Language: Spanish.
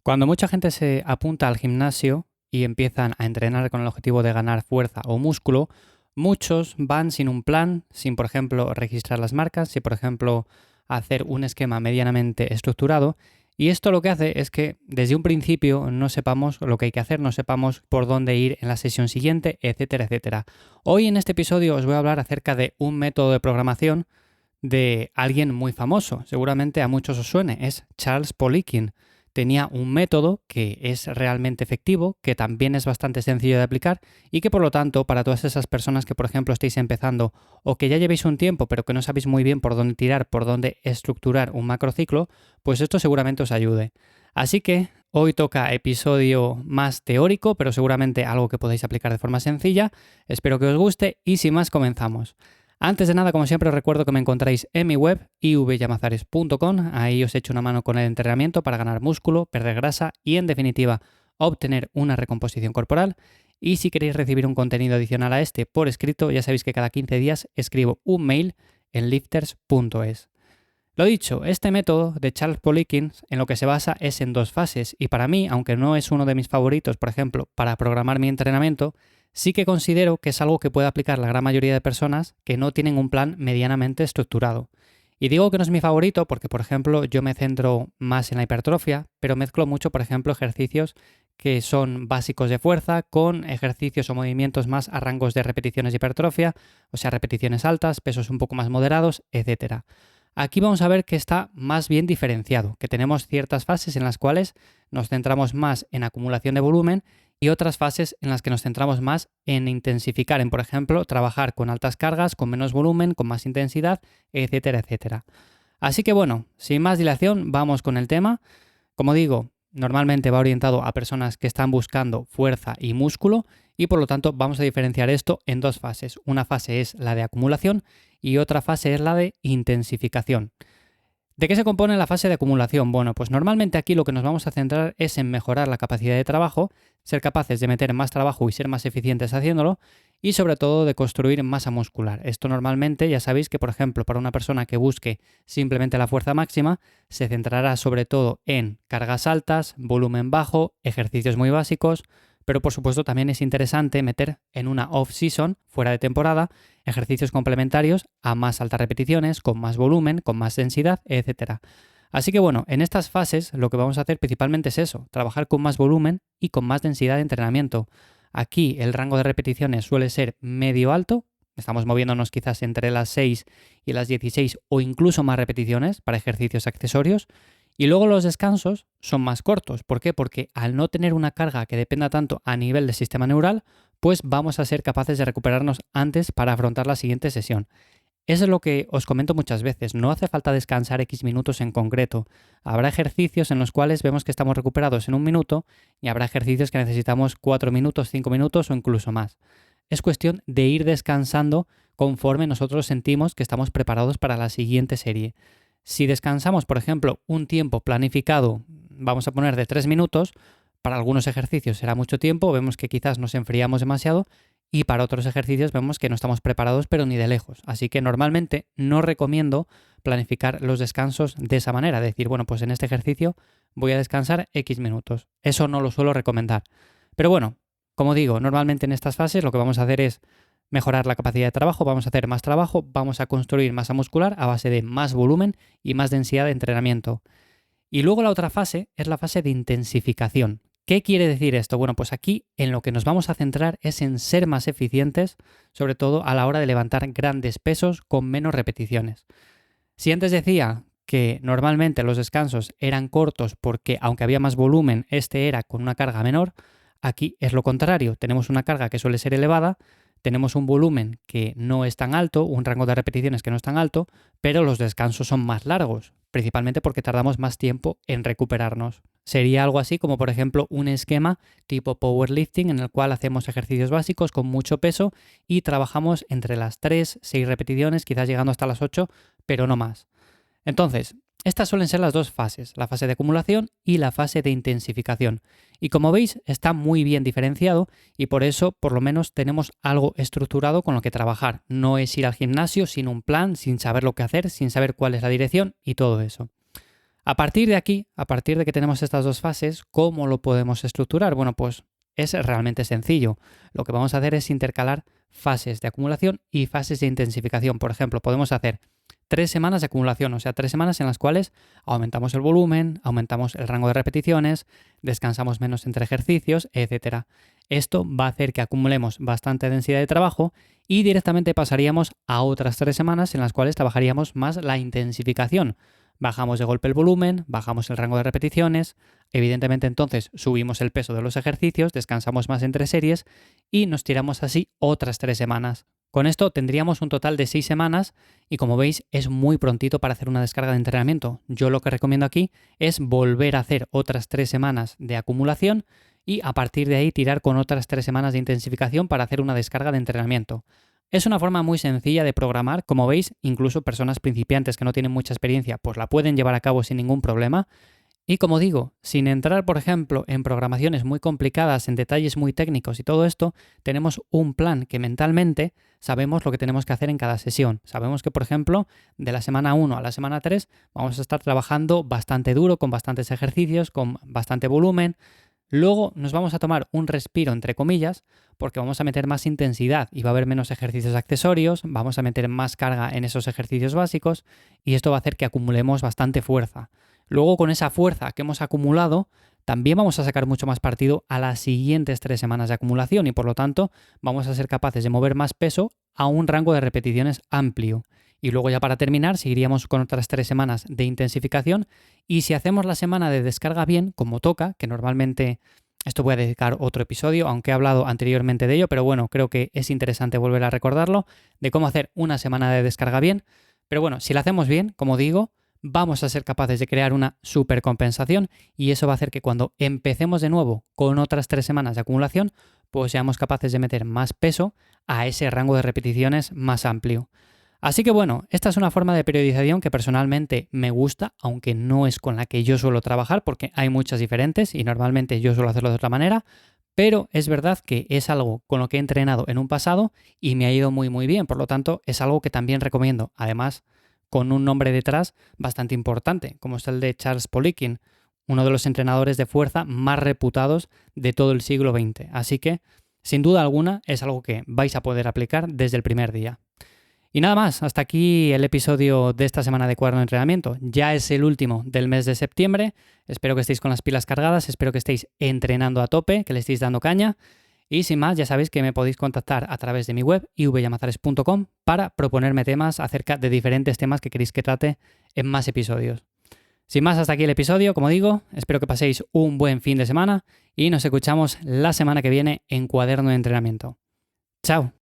Cuando mucha gente se apunta al gimnasio y empiezan a entrenar con el objetivo de ganar fuerza o músculo, muchos van sin un plan, sin por ejemplo registrar las marcas, sin por ejemplo hacer un esquema medianamente estructurado. Y esto lo que hace es que desde un principio no sepamos lo que hay que hacer, no sepamos por dónde ir en la sesión siguiente, etcétera, etcétera. Hoy en este episodio os voy a hablar acerca de un método de programación de alguien muy famoso. Seguramente a muchos os suene, es Charles Poliquin. Tenía un método que es realmente efectivo, que también es bastante sencillo de aplicar y que por lo tanto para todas esas personas que por ejemplo estáis empezando o que ya llevéis un tiempo pero que no sabéis muy bien por dónde tirar, por dónde estructurar un macrociclo, pues esto seguramente os ayude. Así que hoy toca episodio más teórico, pero seguramente algo que podáis aplicar de forma sencilla. Espero que os guste y sin más comenzamos. Antes de nada, como siempre, os recuerdo que me encontráis en mi web ivyamazares.com. Ahí os echo una mano con el entrenamiento para ganar músculo, perder grasa y, en definitiva, obtener una recomposición corporal. Y si queréis recibir un contenido adicional a este por escrito, ya sabéis que cada 15 días escribo un mail en lifters.es. Lo dicho, este método de Charles Poliquin en lo que se basa es en dos fases y para mí, aunque no es uno de mis favoritos, por ejemplo, para programar mi entrenamiento, sí que considero que es algo que puede aplicar la gran mayoría de personas que no tienen un plan medianamente estructurado. Y digo que no es mi favorito porque, por ejemplo, yo me centro más en la hipertrofia, pero mezclo mucho, por ejemplo, ejercicios que son básicos de fuerza con ejercicios o movimientos más a rangos de repeticiones de hipertrofia, o sea, repeticiones altas, pesos un poco más moderados, etc. Aquí vamos a ver que está más bien diferenciado, que tenemos ciertas fases en las cuales nos centramos más en acumulación de volumen y otras fases en las que nos centramos más en intensificar, en por ejemplo, trabajar con altas cargas, con menos volumen, con más intensidad, etcétera, etcétera. Así que bueno, sin más dilación, vamos con el tema. Como digo, normalmente va orientado a personas que están buscando fuerza y músculo y por lo tanto vamos a diferenciar esto en dos fases. Una fase es la de acumulación y otra fase es la de intensificación. ¿De qué se compone la fase de acumulación? Bueno, pues normalmente aquí lo que nos vamos a centrar es en mejorar la capacidad de trabajo, ser capaces de meter más trabajo y ser más eficientes haciéndolo, y sobre todo de construir masa muscular. Esto normalmente ya sabéis que, por ejemplo, para una persona que busque simplemente la fuerza máxima, se centrará sobre todo en cargas altas, volumen bajo, ejercicios muy básicos, pero por supuesto también es interesante meter en una off-season, fuera de temporada, ejercicios complementarios a más altas repeticiones, con más volumen, con más densidad, etc. Así que bueno, en estas fases lo que vamos a hacer principalmente es eso, trabajar con más volumen y con más densidad de entrenamiento. Aquí el rango de repeticiones suele ser medio alto, estamos moviéndonos quizás entre las 6 y las 16 o incluso más repeticiones para ejercicios accesorios. Y luego los descansos son más cortos. ¿Por qué? Porque al no tener una carga que dependa tanto a nivel del sistema neural, pues vamos a ser capaces de recuperarnos antes para afrontar la siguiente sesión. Eso es lo que os comento muchas veces, no hace falta descansar X minutos en concreto. Habrá ejercicios en los cuales vemos que estamos recuperados en un minuto y habrá ejercicios que necesitamos 4 minutos, 5 minutos o incluso más. Es cuestión de ir descansando conforme nosotros sentimos que estamos preparados para la siguiente serie. Si descansamos, por ejemplo, un tiempo planificado, vamos a poner de 3 minutos, para algunos ejercicios será mucho tiempo, vemos que quizás nos enfriamos demasiado y para otros ejercicios vemos que no estamos preparados pero ni de lejos. Así que normalmente no recomiendo planificar los descansos de esa manera, decir, bueno, pues en este ejercicio voy a descansar X minutos. Eso no lo suelo recomendar. Pero bueno, como digo, normalmente en estas fases lo que vamos a hacer es mejorar la capacidad de trabajo, vamos a hacer más trabajo, vamos a construir masa muscular a base de más volumen y más densidad de entrenamiento. Y luego la otra fase es la fase de intensificación. ¿Qué quiere decir esto? Bueno, pues aquí en lo que nos vamos a centrar es en ser más eficientes, sobre todo a la hora de levantar grandes pesos con menos repeticiones. Si antes decía que normalmente los descansos eran cortos porque aunque había más volumen, este era con una carga menor, aquí es lo contrario. Tenemos una carga que suele ser elevada, tenemos un volumen que no es tan alto, un rango de repeticiones que no es tan alto, pero los descansos son más largos, principalmente porque tardamos más tiempo en recuperarnos. Sería algo así como, por ejemplo, un esquema tipo powerlifting en el cual hacemos ejercicios básicos con mucho peso y trabajamos entre las 3, 6 repeticiones, quizás llegando hasta las 8, pero no más. Entonces, estas suelen ser las dos fases, la fase de acumulación y la fase de intensificación. Y como veis, está muy bien diferenciado y por eso por lo menos tenemos algo estructurado con lo que trabajar. No es ir al gimnasio sin un plan, sin saber lo que hacer, sin saber cuál es la dirección y todo eso. A partir de aquí, a partir de que tenemos estas dos fases, ¿cómo lo podemos estructurar? Bueno, pues es realmente sencillo. Lo que vamos a hacer es intercalar fases de acumulación y fases de intensificación. Por ejemplo, podemos hacer 3 semanas de acumulación, o sea, 3 semanas en las cuales aumentamos el volumen, aumentamos el rango de repeticiones, descansamos menos entre ejercicios, etc. Esto va a hacer que acumulemos bastante densidad de trabajo y directamente pasaríamos a otras 3 semanas en las cuales trabajaríamos más la intensificación. Bajamos de golpe el volumen, bajamos el rango de repeticiones, evidentemente entonces subimos el peso de los ejercicios, descansamos más entre series y nos tiramos así otras 3 semanas. Con esto tendríamos un total de 6 semanas y como veis es muy prontito para hacer una descarga de entrenamiento. Yo lo que recomiendo aquí es volver a hacer otras 3 semanas de acumulación y a partir de ahí tirar con otras 3 semanas de intensificación para hacer una descarga de entrenamiento. Es una forma muy sencilla de programar, como veis, incluso personas principiantes que no tienen mucha experiencia pues la pueden llevar a cabo sin ningún problema. Y como digo, sin entrar, por ejemplo, en programaciones muy complicadas, en detalles muy técnicos y todo esto, tenemos un plan que mentalmente sabemos lo que tenemos que hacer en cada sesión. Sabemos que, por ejemplo, de la semana 1 a la semana 3 vamos a estar trabajando bastante duro, con bastantes ejercicios, con bastante volumen. Luego nos vamos a tomar un respiro, entre comillas, porque vamos a meter más intensidad y va a haber menos ejercicios accesorios, vamos a meter más carga en esos ejercicios básicos y esto va a hacer que acumulemos bastante fuerza. Luego, con esa fuerza que hemos acumulado, también vamos a sacar mucho más partido a las siguientes 3 semanas de acumulación y por lo tanto vamos a ser capaces de mover más peso a un rango de repeticiones amplio. Y luego ya para terminar seguiríamos con otras 3 semanas de intensificación y si hacemos la semana de descarga bien, como toca, que normalmente esto voy a dedicar otro episodio, aunque he hablado anteriormente de ello, pero bueno, creo que es interesante volver a recordarlo, de cómo hacer una semana de descarga bien. Pero bueno, si la hacemos bien, como digo, vamos a ser capaces de crear una supercompensación y eso va a hacer que cuando empecemos de nuevo con otras 3 semanas de acumulación, pues seamos capaces de meter más peso a ese rango de repeticiones más amplio. Así que bueno, esta es una forma de periodización que personalmente me gusta, aunque no es con la que yo suelo trabajar porque hay muchas diferentes y normalmente yo suelo hacerlo de otra manera, pero es verdad que es algo con lo que he entrenado en un pasado y me ha ido muy bien, por lo tanto es algo que también recomiendo, además con un nombre detrás bastante importante, como es el de Charles Poliquin, uno de los entrenadores de fuerza más reputados de todo el siglo XX, así que sin duda alguna es algo que vais a poder aplicar desde el primer día. Y nada más, hasta aquí el episodio de esta semana de Cuaderno de Entrenamiento. Ya es el último del mes de septiembre. Espero que estéis con las pilas cargadas, espero que estéis entrenando a tope, que le estéis dando caña. Y sin más, ya sabéis que me podéis contactar a través de mi web, ivyamazares.com, para proponerme temas acerca de diferentes temas que queréis que trate en más episodios. Sin más, hasta aquí el episodio, como digo, espero que paséis un buen fin de semana y nos escuchamos la semana que viene en Cuaderno de Entrenamiento. ¡Chao!